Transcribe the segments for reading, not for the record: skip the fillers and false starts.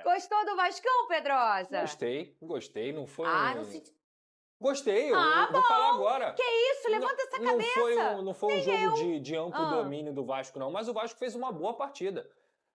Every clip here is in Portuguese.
Gostou do Vascão, Pedrosa? Gostei. Não foi não se... Gostei, eu bom! vou falar agora. Que isso? Levanta essa cabeça! Não foi um jogo de amplo domínio do Vasco, não. Mas o Vasco fez uma boa partida.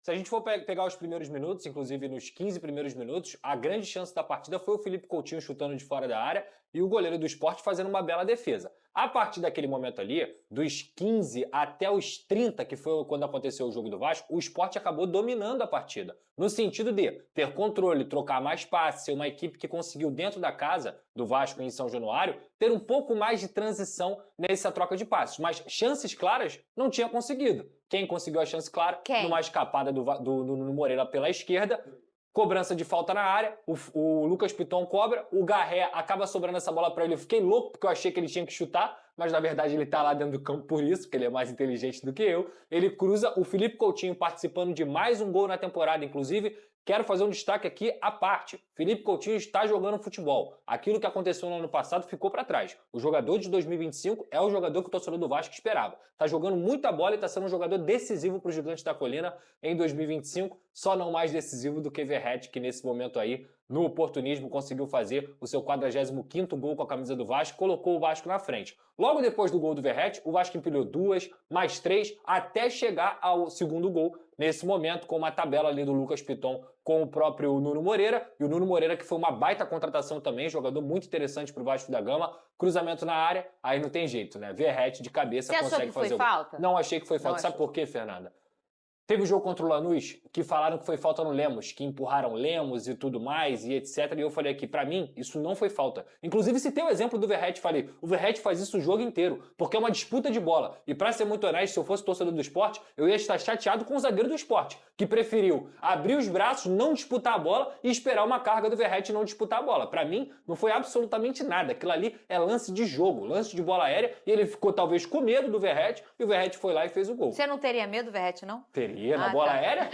Se a gente for pegar os primeiros minutos, inclusive nos 15 primeiros minutos, a grande chance da partida foi o Felipe Coutinho chutando de fora da área e o goleiro do Sport fazendo uma bela defesa. A partir daquele momento ali, dos 15 até os 30, que foi quando aconteceu o jogo do Vasco, o Sport acabou dominando a partida. No sentido de ter controle, trocar mais passes, ser uma equipe que conseguiu, dentro da casa do Vasco em São Januário, ter um pouco mais de transição nessa troca de passes. Mas chances claras não tinha conseguido. Quem conseguiu a chance clara? Numa escapada do Nuno Moreira pela esquerda, cobrança de falta na área, o Lucas Piton cobra, o Garré acaba sobrando essa bola para ele. Eu fiquei louco porque eu achei que ele tinha que chutar, mas na verdade ele tá lá dentro do campo por isso, porque ele é mais inteligente do que eu. Ele cruza, o Felipe Coutinho participando de mais um gol na temporada, inclusive. Quero fazer um destaque aqui à parte. Felipe Coutinho está jogando futebol. Aquilo que aconteceu no ano passado ficou para trás. O jogador de 2025 é o jogador que o torcedor do Vasco esperava. Está jogando muita bola e está sendo um jogador decisivo para o Gigante da Colina em 2025. Só não mais decisivo do que Verratti, que nesse momento aí, no oportunismo, conseguiu fazer o seu 45º gol com a camisa do Vasco, colocou o Vasco na frente. Logo depois do gol do Verratti, o Vasco empilhou 2, mais 3, até chegar ao segundo gol, nesse momento, com uma tabela ali do Lucas Piton com o próprio Nuno Moreira, e o Nuno Moreira, que foi uma baita contratação também, jogador muito interessante pro Vasco da Gama, cruzamento na área, aí não tem jeito, né? Verratti de cabeça consegue fazer o gol. Falta? Não achei que foi falta. Sabe por quê, Fernanda? Teve o jogo contra o Lanús, que falaram que foi falta no Lemos, que empurraram Lemos e tudo mais, e etc. E eu falei aqui, pra mim, isso não foi falta. Inclusive, citei o exemplo do Verratti, falei, o Verratti faz isso o jogo inteiro, porque é uma disputa de bola. E pra ser muito honesto, se eu fosse torcedor do Sport, eu ia estar chateado com o zagueiro do Sport, que preferiu abrir os braços, não disputar a bola e esperar uma carga do Verratti não disputar a bola. Pra mim, não foi absolutamente nada. Aquilo ali é lance de jogo, lance de bola aérea, e ele ficou talvez com medo do Verratti, e o Verratti foi lá e fez o gol. Você não teria medo do Verratti, não? Teria. Na bola aérea?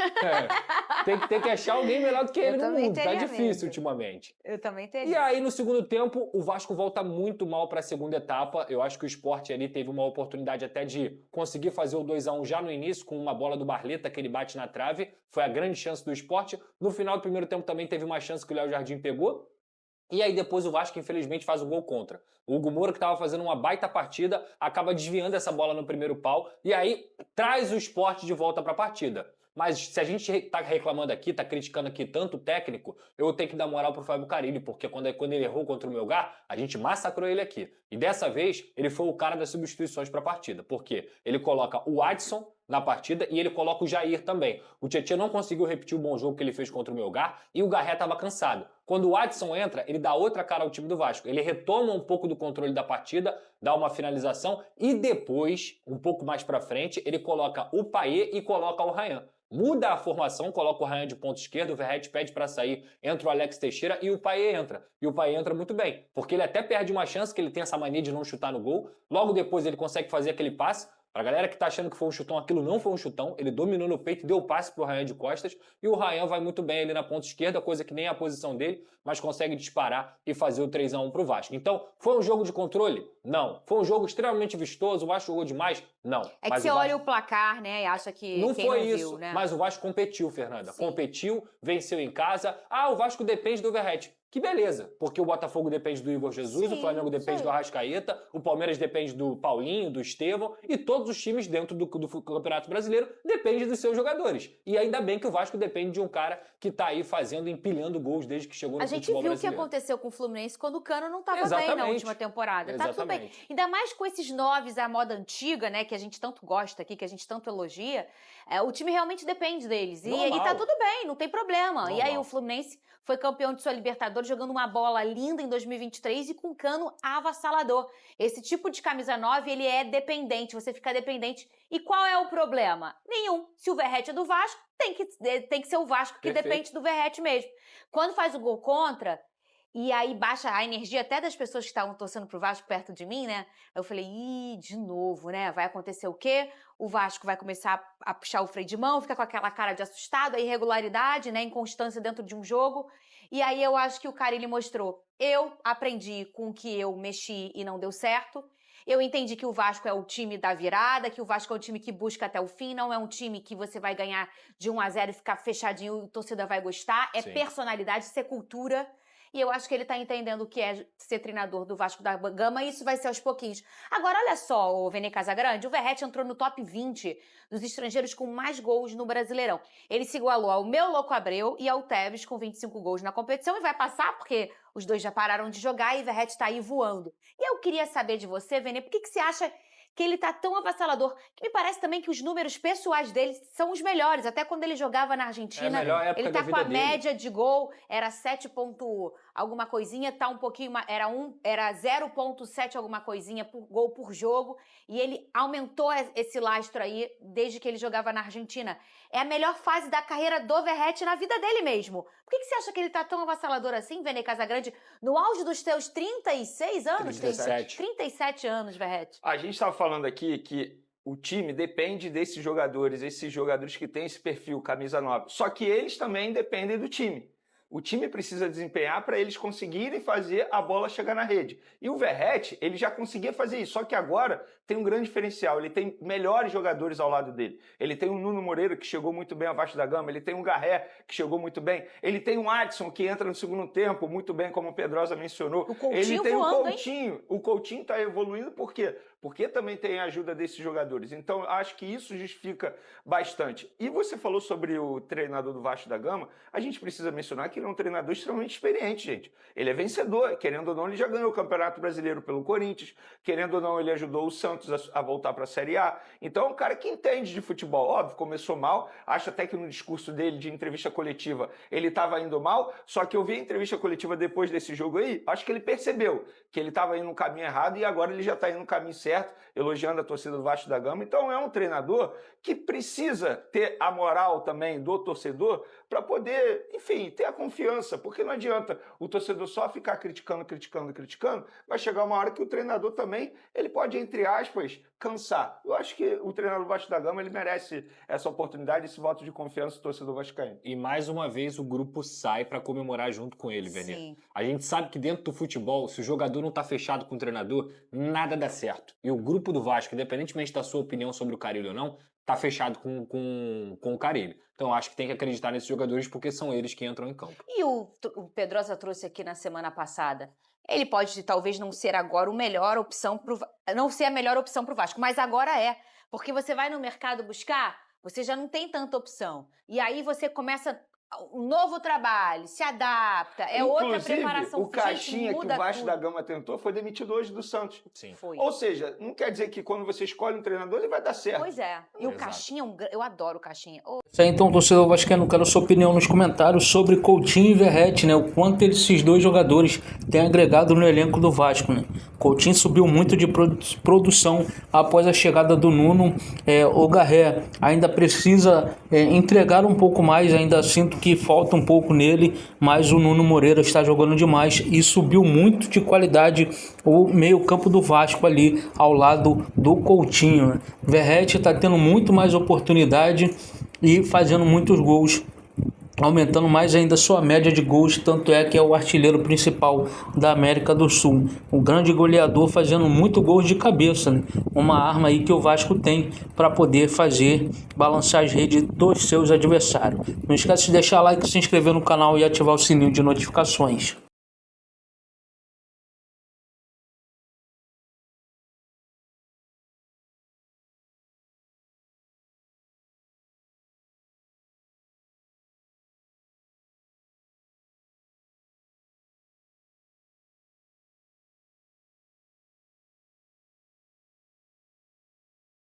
Tem que achar alguém melhor do que ele no mundo. Tá difícil ultimamente. Eu também teria. E aí, no segundo tempo, o Vasco volta muito mal para a segunda etapa. Eu acho que o Sport ali teve uma oportunidade até de conseguir fazer o 2-1 já no início, com uma bola do Barleta que ele bate na trave. Foi a grande chance do Sport. No final do primeiro tempo também teve uma chance que o Léo Jardim pegou. E aí depois o Vasco, infelizmente, faz o gol contra. O Hugo Moura, que estava fazendo uma baita partida, acaba desviando essa bola no primeiro pau e aí traz o Sport de volta para a partida. Mas se a gente tá reclamando aqui, tá criticando aqui tanto o técnico, eu tenho que dar moral pro Fábio Carille, porque quando ele errou contra o Melgar, a gente massacrou ele aqui. E dessa vez, ele foi o cara das substituições para a partida. Por quê? Ele coloca o Adson na partida e ele coloca o Jair também. O Tietchan não conseguiu repetir o bom jogo que ele fez contra o Melgar e o Garré estava cansado. Quando o Adson entra, ele dá outra cara ao time do Vasco. Ele retoma um pouco do controle da partida, dá uma finalização e depois, um pouco mais para frente, ele coloca o Payet e coloca o Ryan. Muda a formação, coloca o Ryan de ponta esquerda, o Verratti pede para sair, entra o Alex Teixeira e o Payet entra. E o Payet entra muito bem, porque ele até perde uma chance, que ele tem essa mania de não chutar no gol. Logo depois ele consegue fazer aquele passe. Pra galera que tá achando que foi um chutão, aquilo não foi um chutão. Ele dominou no peito, deu passe pro Ryan de costas. E o Ryan vai muito bem ali na ponta esquerda, coisa que nem é a posição dele, mas consegue disparar e fazer o 3-1 pro Vasco. Então, foi um jogo de controle? Não. Foi um jogo extremamente vistoso, o Vasco jogou demais? Não. É que você olha o placar, né, e acha que não quem foi não isso, viu, né? Mas o Vasco competiu, Fernanda. Sim. Competiu, venceu em casa. Ah, o Vasco depende do Verratti. Que beleza, porque o Botafogo depende do Igor Jesus, o Flamengo depende do Arrascaeta, o Palmeiras depende do Paulinho, do Estevão, e todos os times dentro do Campeonato Brasileiro dependem dos seus jogadores. E ainda bem que o Vasco depende de um cara que tá aí fazendo, empilhando gols desde que chegou no futebol brasileiro. A gente viu o que aconteceu com o Fluminense quando o Cano não tava bem na última temporada. Tá tudo bem. Ainda mais com esses noves à moda antiga, né, que a gente tanto gosta aqui, que a gente tanto elogia, o time realmente depende deles. E tá tudo bem, não tem problema. Normal. E aí o Fluminense foi campeão de sua Libertadores, jogando uma bola linda em 2023 e com Cano avassalador. Esse tipo de camisa 9, ele é dependente, você fica dependente. E qual é o problema? Nenhum. Se o Verratti é do Vasco, tem que ser o Vasco que depende do Verratti mesmo. Quando faz o gol contra, e aí baixa a energia até das pessoas que estavam torcendo pro Vasco perto de mim, né? Eu falei, de novo, né? Vai acontecer o quê? O Vasco vai começar a puxar o freio de mão, fica com aquela cara de assustado, a irregularidade, né? Inconstância dentro de um jogo. E aí eu acho que o Carille mostrou, eu aprendi com o que eu mexi e não deu certo. Eu entendi que o Vasco é o time da virada, que o Vasco é um time que busca até o fim, não é um time que você vai ganhar de 1-0 e ficar fechadinho e o torcedor vai gostar. É personalidade, isso é cultura. E eu acho que ele tá entendendo o que é ser treinador do Vasco da Gama e isso vai ser aos pouquinhos. Agora, olha só, o Vene Casagrande, o Verratti entrou no top 20 dos estrangeiros com mais gols no Brasileirão. Ele se igualou ao Meu Louco Abreu e ao Tevez com 25 gols na competição e vai passar porque os dois já pararam de jogar e o Verratti tá aí voando. E eu queria saber de você, Vene, por que você acha que ele tá tão avassalador? Que me parece também que os números pessoais dele são os melhores. Até quando ele jogava na Argentina, ele tá com a média de gol, era 7 ponto alguma coisinha, tá um pouquinho, era 0,7 alguma coisinha por gol por jogo, e ele aumentou esse lastro aí desde que ele jogava na Argentina. É a melhor fase da carreira do Verratti na vida dele mesmo. Por que você acha que ele tá tão avassalador assim, Vene Casagrande, no auge dos teus 36 anos? 37 anos, Verratti. A gente estava falando aqui que o time depende desses jogadores que têm esse perfil camisa 9. Só que eles também dependem do time. O time precisa desempenhar para eles conseguirem fazer a bola chegar na rede. E o Verratti, ele já conseguia fazer isso, só que agora tem um grande diferencial. Ele tem melhores jogadores ao lado dele. Ele tem o Nuno Moreira, que chegou muito bem ao Vasco da Gama. Ele tem o Garré, que chegou muito bem. Ele tem o Adson, que entra no segundo tempo, muito bem, como o Pedrosa mencionou. O Coutinho ele tem voando, o Coutinho. Hein? O Coutinho está evoluindo por quê? Porque também tem a ajuda desses jogadores. Então, acho que isso justifica bastante. E você falou sobre o treinador do Vasco da Gama. A gente precisa mencionar que ele é um treinador extremamente experiente, gente. Ele é vencedor. Querendo ou não, ele já ganhou o Campeonato Brasileiro pelo Corinthians. Querendo ou não, ele ajudou o Santos a voltar para a Série A. Então, é um cara que entende de futebol. Óbvio, começou mal. Acho até que no discurso dele de entrevista coletiva, ele estava indo mal. Só que eu vi a entrevista coletiva depois desse jogo aí, acho que ele percebeu que ele estava indo no caminho errado e agora ele já está indo no caminho certo, elogiando a torcida do Vasco da Gama. Então é um treinador que precisa ter a moral também do torcedor para poder, enfim, ter a confiança, porque não adianta o torcedor só ficar criticando, vai chegar uma hora que o treinador também, ele pode, entre aspas, cansar. Eu acho que o treinador do Vasco da Gama, ele merece essa oportunidade, esse voto de confiança do torcedor vascaíno. E mais uma vez o grupo sai para comemorar junto com ele, Vene. A gente sabe que dentro do futebol, se o jogador não tá fechado com o treinador, nada dá certo. E o grupo do Vasco, independentemente da sua opinião sobre o Carille ou não, tá fechado com o Carille. Então, acho que tem que acreditar nesses jogadores porque são eles que entram em campo. E o Pedrosa trouxe aqui na semana passada. Ele pode talvez não ser agora a melhor opção pro Vasco, mas agora é. Porque você vai no mercado buscar, você já não tem tanta opção. E aí você começa um novo trabalho, se adapta, é outra preparação. O Caixinha que o Vasco da Gama tentou foi demitido hoje do Santos. Sim. Foi. Ou seja, não quer dizer que quando você escolhe um treinador, ele vai dar certo. Pois é. E o Caixinha, eu adoro o Caixinha. Então, torcedor vascaíno, quero a sua opinião nos comentários sobre Coutinho e Verratti, né? O quanto esses dois jogadores têm agregado no elenco do Vasco, né? Coutinho subiu muito de produção após a chegada do Nuno. O Garré ainda precisa entregar um pouco mais, ainda sinto que falta um pouco nele, mas o Nuno Moreira está jogando demais e subiu muito de qualidade o meio-campo do Vasco ali ao lado do Coutinho, né? Verratti está tendo muito mais oportunidade e fazendo muitos gols, aumentando mais ainda sua média de gols, tanto é que é o artilheiro principal da América do Sul. O grande goleador fazendo muito gols de cabeça, né? Uma arma aí que o Vasco tem para poder fazer balançar as redes dos seus adversários. Não esquece de deixar like, se inscrever no canal e ativar o sininho de notificações.